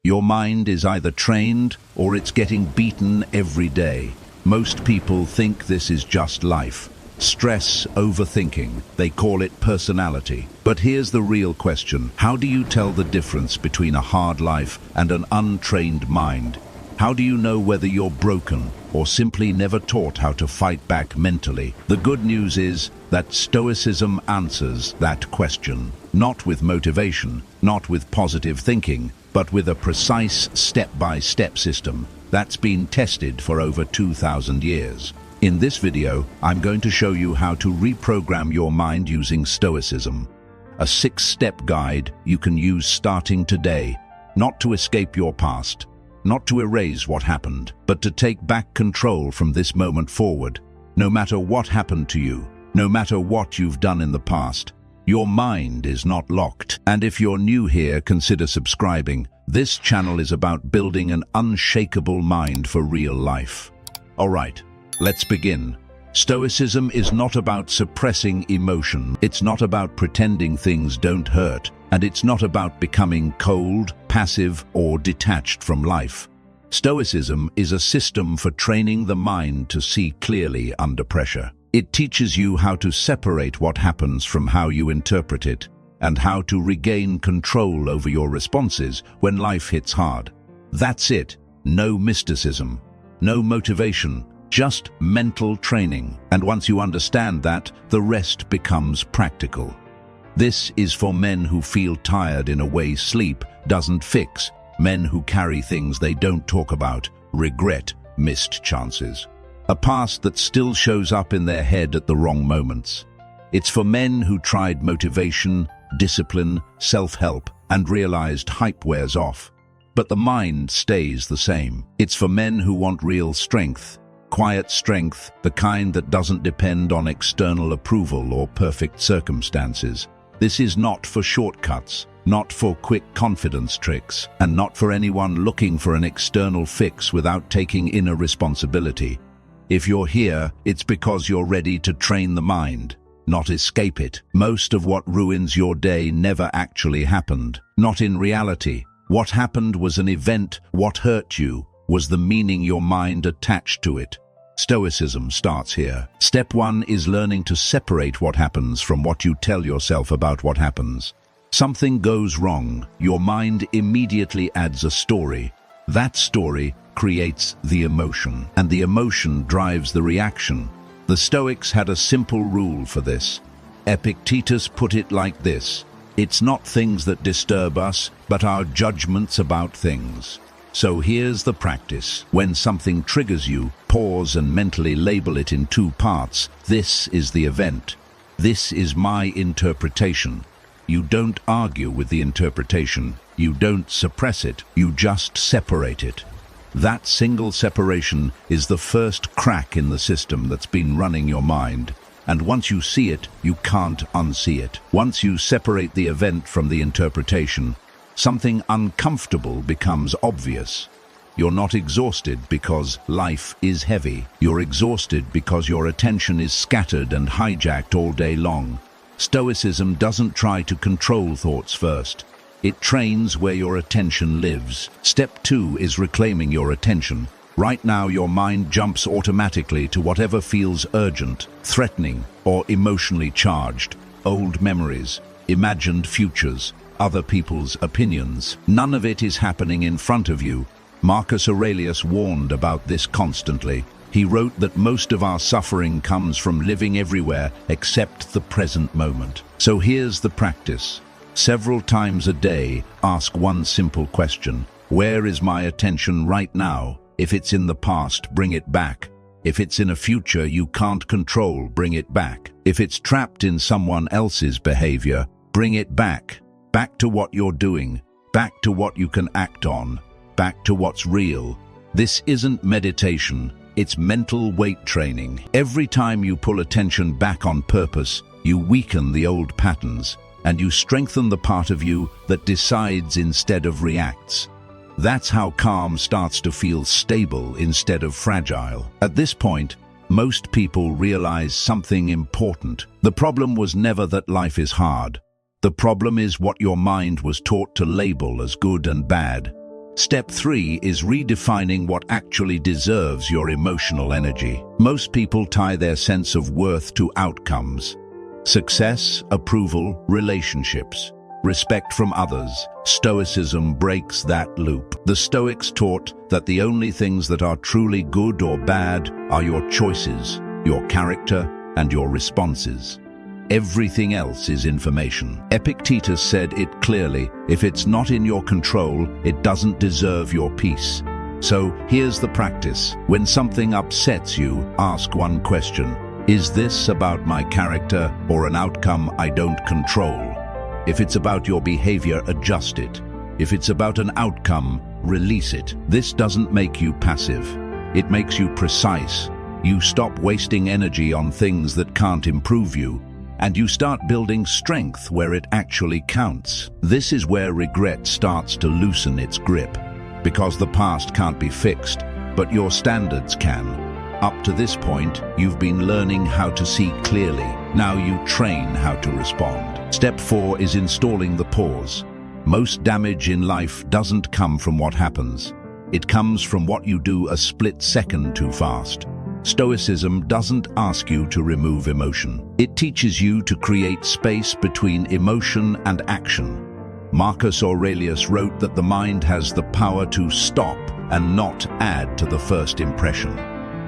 Your mind is either trained or it's getting beaten every day. Most people think this is just life. Stress, overthinking, they call it personality. But here's the real question. How do you tell the difference between a hard life and an untrained mind? How do you know whether you're broken or simply never taught how to fight back mentally? The good news is that Stoicism answers that question. Not with motivation, not with positive thinking, but with a precise step-by-step system that's been tested for over 2,000 years. In this video, I'm going to show you how to reprogram your mind using Stoicism. A 6-step guide you can use starting today, not to escape your past, not to erase what happened, but to take back control from this moment forward. No matter what happened to you, no matter what you've done in the past, your mind is not locked. And if you're new here, consider subscribing. This channel is about building an unshakable mind for real life. All right, let's begin. Stoicism is not about suppressing emotion. It's not about pretending things don't hurt. And it's not about becoming cold, passive, or detached from life. Stoicism is a system for training the mind to see clearly under pressure. It teaches you how to separate what happens from how you interpret it, and how to regain control over your responses when life hits hard. That's it. No mysticism, no motivation, just mental training. And once you understand that, the rest becomes practical. This is for men who feel tired in a way sleep doesn't fix, men who carry things they don't talk about, regret, missed chances, a past that still shows up in their head at the wrong moments. It's for men who tried motivation, discipline, self-help, and realized hype wears off, but the mind stays the same. It's for men who want real strength, quiet strength, the kind that doesn't depend on external approval or perfect circumstances. This is not for shortcuts, not for quick confidence tricks, and not for anyone looking for an external fix without taking inner responsibility. If you're here, it's because you're ready to train the mind, not escape it. Most of what ruins your day never actually happened. Not in reality. What happened was an event. What hurt you was the meaning your mind attached to it. Stoicism starts here. Step 1 is learning to separate what happens from what you tell yourself about what happens. Something goes wrong, your mind immediately adds a story. That story creates the emotion, and the emotion drives the reaction. The Stoics had a simple rule for this. Epictetus put it like this: it's not things that disturb us, but our judgments about things. So here's the practice. When something triggers you, pause and mentally label it in 2 parts. This is the event. This is my interpretation. You don't argue with the interpretation. You don't suppress it. You just separate it. That single separation is the first crack in the system that's been running your mind. And once you see it, you can't unsee it. Once you separate the event from the interpretation, something uncomfortable becomes obvious. You're not exhausted because life is heavy. You're exhausted because your attention is scattered and hijacked all day long. Stoicism doesn't try to control thoughts first. It trains where your attention lives. Step 2 is reclaiming your attention. Right now, your mind jumps automatically to whatever feels urgent, threatening, or emotionally charged. Old memories, imagined futures, other people's opinions. None of it is happening in front of you. Marcus Aurelius warned about this constantly. He wrote that most of our suffering comes from living everywhere except the present moment. So here's the practice. Several times a day, ask one simple question. Where is my attention right now? If it's in the past, bring it back. If it's in a future you can't control, bring it back. If it's trapped in someone else's behavior, bring it back. Back to what you're doing. Back to what you can act on. Back to what's real. This isn't meditation. It's mental weight training. Every time you pull attention back on purpose, you weaken the old patterns, and you strengthen the part of you that decides instead of reacts. That's how calm starts to feel stable instead of fragile. At this point, most people realize something important. The problem was never that life is hard. The problem is what your mind was taught to label as good and bad. Step 3 is redefining what actually deserves your emotional energy. Most people tie their sense of worth to outcomes. Success, approval, relationships, respect from others. Stoicism breaks that loop. The Stoics taught that the only things that are truly good or bad are your choices, your character, and your responses. Everything else is information. Epictetus said it clearly, if it's not in your control, it doesn't deserve your peace. So here's the practice. When something upsets you, ask one question. Is this about my character or an outcome I don't control? If it's about your behavior, adjust it. If it's about an outcome, release it. This doesn't make you passive. It makes you precise. You stop wasting energy on things that can't improve you, and you start building strength where it actually counts. This is where regret starts to loosen its grip, because the past can't be fixed, but your standards can. Up to this point, you've been learning how to see clearly. Now you train how to respond. Step 4 is installing the pause. Most damage in life doesn't come from what happens. It comes from what you do a split second too fast. Stoicism doesn't ask you to remove emotion. It teaches you to create space between emotion and action. Marcus Aurelius wrote that the mind has the power to stop and not add to the first impression.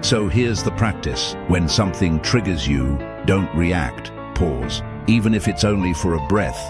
So here's the practice. When something triggers you, don't react. Pause, even if it's only for a breath.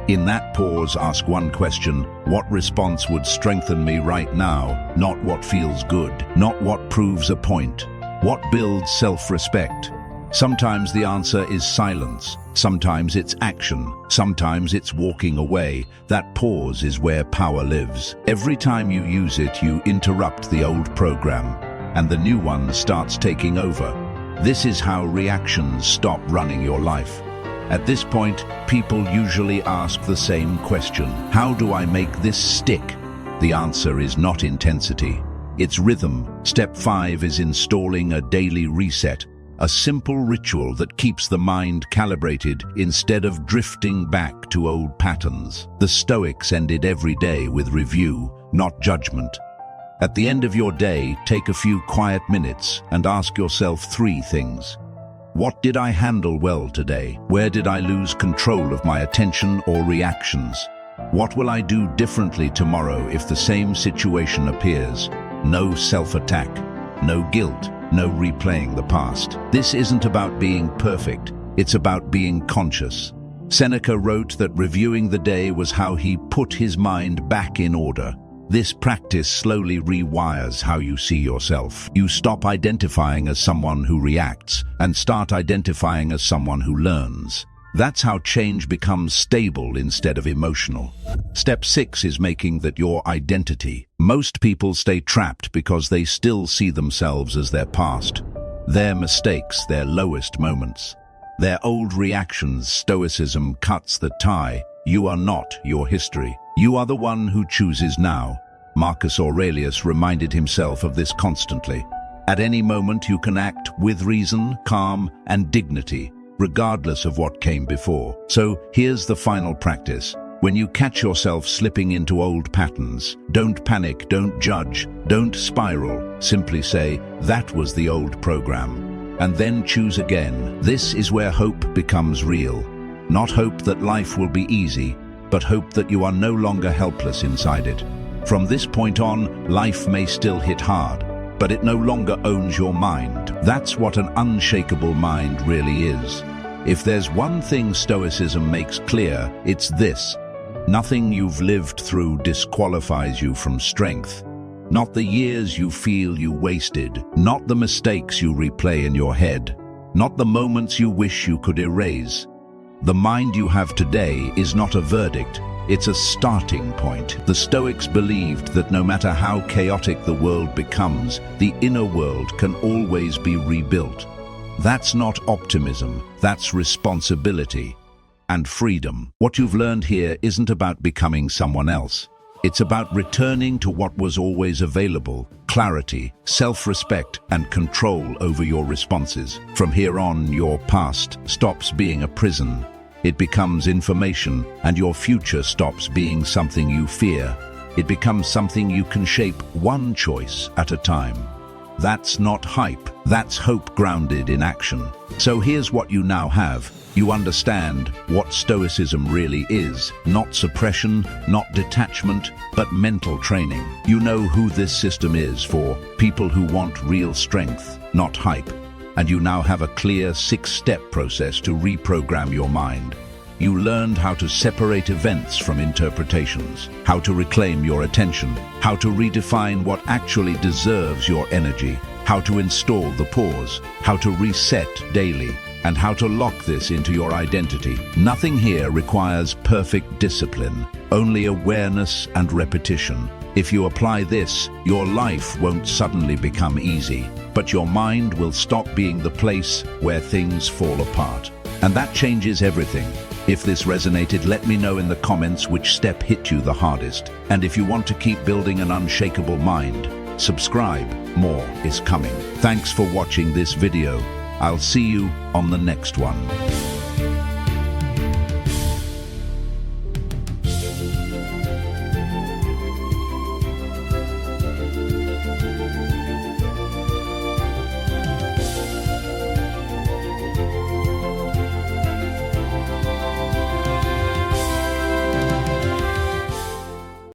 In that pause, ask one question: what response would strengthen me right now? Not what feels good, not what proves a point. What builds self-respect? Sometimes the answer is silence. Sometimes it's action. Sometimes it's walking away. That pause is where power lives. Every time you use it, you interrupt the old program, and the new one starts taking over. This is how reactions stop running your life. At this point, people usually ask the same question: how do I make this stick? The answer is not intensity. It's rhythm. Step 5 is installing a daily reset, a simple ritual that keeps the mind calibrated instead of drifting back to old patterns. The Stoics ended every day with review, not judgment. At the end of your day, take a few quiet minutes and ask yourself 3 things. What did I handle well today? Where did I lose control of my attention or reactions? What will I do differently tomorrow if the same situation appears? No self-attack, no guilt, no replaying the past. This isn't about being perfect, it's about being conscious. Seneca wrote that reviewing the day was how he put his mind back in order. This practice slowly rewires how you see yourself. You stop identifying as someone who reacts and start identifying as someone who learns. That's how change becomes stable instead of emotional. Step 6 is making that your identity. Most people stay trapped because they still see themselves as their past, their mistakes, their lowest moments, their old reactions. Stoicism cuts the tie. You are not your history. You are the one who chooses now. Marcus Aurelius reminded himself of this constantly. At any moment you can act with reason, calm, and dignity, regardless of what came before. So here's the final practice. When you catch yourself slipping into old patterns, don't panic, don't judge, don't spiral. Simply say, that was the old program. And then choose again. This is where hope becomes real. Not hope that life will be easy, but hope that you are no longer helpless inside it. From this point on, life may still hit hard, but it no longer owns your mind. That's what an unshakable mind really is. If there's one thing Stoicism makes clear, it's this: nothing you've lived through disqualifies you from strength. Not the years you feel you wasted, not the mistakes you replay in your head, not the moments you wish you could erase. The mind you have today is not a verdict, it's a starting point. The Stoics believed that no matter how chaotic the world becomes, the inner world can always be rebuilt. That's not optimism, that's responsibility and freedom. What you've learned here isn't about becoming someone else. It's about returning to what was always available: clarity, self-respect, and control over your responses. From here on, your past stops being a prison. It becomes information, and your future stops being something you fear. It becomes something you can shape one choice at a time. That's not hype, that's hope grounded in action. So here's what you now have. You understand what Stoicism really is. Not suppression, not detachment, but mental training. You know who this system is for people who want real strength, not hype. And you now have a clear 6-step process to reprogram your mind. You learned how to separate events from interpretations, how to reclaim your attention, how to redefine what actually deserves your energy, how to install the pause, how to reset daily, and how to lock this into your identity. Nothing here requires perfect discipline, only awareness and repetition. If you apply this, your life won't suddenly become easy, but your mind will stop being the place where things fall apart. And that changes everything. If this resonated, let me know in the comments which step hit you the hardest. And if you want to keep building an unshakable mind, subscribe. More is coming. Thanks for watching this video. I'll see you on the next one.